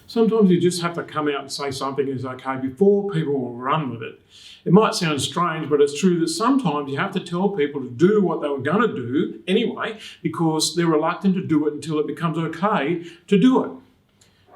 Sometimes you just have to come out and say something is okay before people will run with it. It might sound strange, but it's true that sometimes you have to tell people to do what they were going to do anyway because they're reluctant to do it until it becomes okay to do it.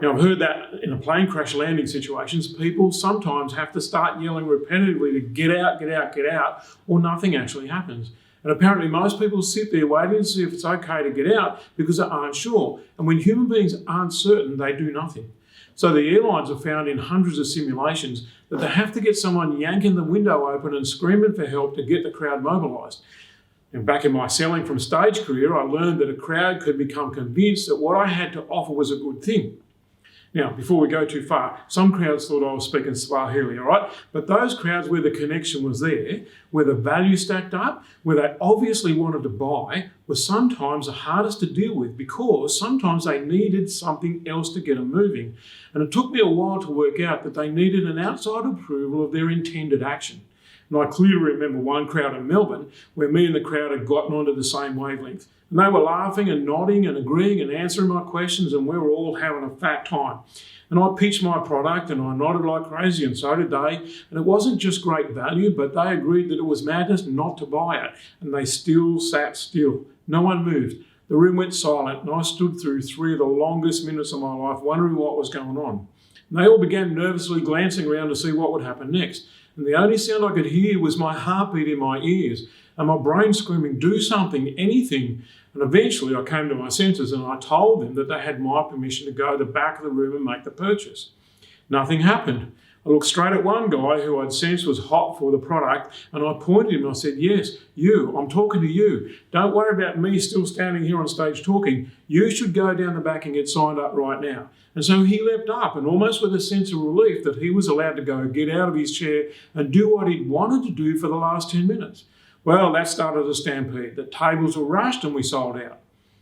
Now, I've heard that in a plane crash landing situations, people sometimes have to start yelling repetitively to get out, get out, get out, or nothing actually happens. And apparently most people sit there waiting to see if it's okay to get out because they aren't sure. And when human beings aren't certain, they do nothing. So the airlines have found in hundreds of simulations that they have to get someone yanking the window open and screaming for help to get the crowd mobilised. And back in my selling from stage career, I learned that a crowd could become convinced that what I had to offer was a good thing. Now, before we go too far, some crowds thought I was speaking Swahili, all right? But those crowds where the connection was there, where the value stacked up, where they obviously wanted to buy, were sometimes the hardest to deal with because sometimes they needed something else to get them moving. And it took me a while to work out that they needed an outside approval of their intended action. And I clearly remember one crowd in Melbourne where me and the crowd had gotten onto the same wavelength. And they were laughing and nodding and agreeing and answering my questions, and we were all having a fat time. And I pitched my product and I nodded like crazy, and so did they. And it wasn't just great value, but they agreed that it was madness not to buy it. And they still sat still. No one moved. The room went silent, and I stood through 3 of the longest minutes of my life wondering what was going on. And they all began nervously glancing around to see what would happen next. And the only sound I could hear was my heartbeat in my ears and my brain screaming, do something, anything. And eventually I came to my senses and I told them that they had my permission to go to the back of the room and make the purchase. Nothing happened. I looked straight at one guy who I'd sensed was hot for the product, and I pointed him and I said, yes, you, I'm talking to you. Don't worry about me still standing here on stage talking. You should go down the back and get signed up right now. And so he leapt up, and almost with a sense of relief that he was allowed to go get out of his chair and do what he'd wanted to do for the last 10 minutes. Well, that started a stampede. The tables were rushed and we sold out.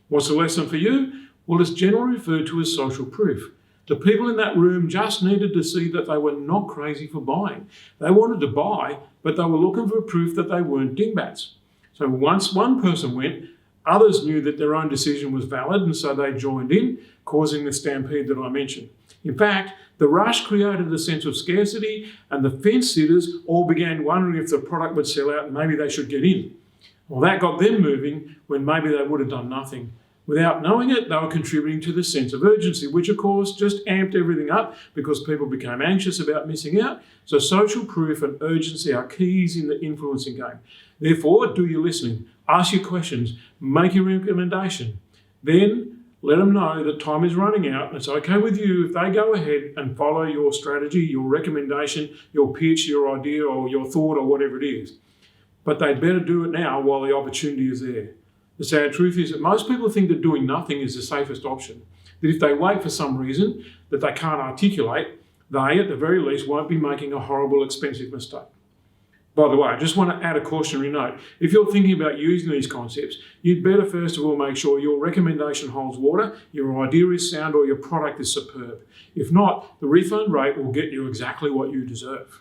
What's the lesson for you? Well, it's generally referred to as social proof. The people in that room just needed to see that they were not crazy for buying. They wanted to buy, but they were looking for proof that they weren't dingbats. So once one person went, others knew that their own decision was valid, and so they joined in, causing the stampede that I mentioned. In fact, the rush created a sense of scarcity, and the fence sitters all began wondering if the product would sell out and maybe they should get in. Well, that got them moving when maybe they would have done nothing. Without knowing it, they were contributing to the sense of urgency, which of course just amped everything up because people became anxious about missing out. So social proof and urgency are keys in the influencing game. Therefore, do your listening, ask your questions, make your recommendation. Then let them know that time is running out and it's okay with you if they go ahead and follow your strategy, your recommendation, your pitch, your idea or your thought or whatever it is. But they'd better do it now while the opportunity is there. The sad truth is that most people think that doing nothing is the safest option. That if they wait for some reason that they can't articulate, they, at the very least, won't be making a horrible, expensive mistake. By the way, I just want to add a cautionary note. If you're thinking about using these concepts, you'd better first of all make sure your recommendation holds water, your idea is sound, or your product is superb. If not, the refund rate will get you exactly what you deserve.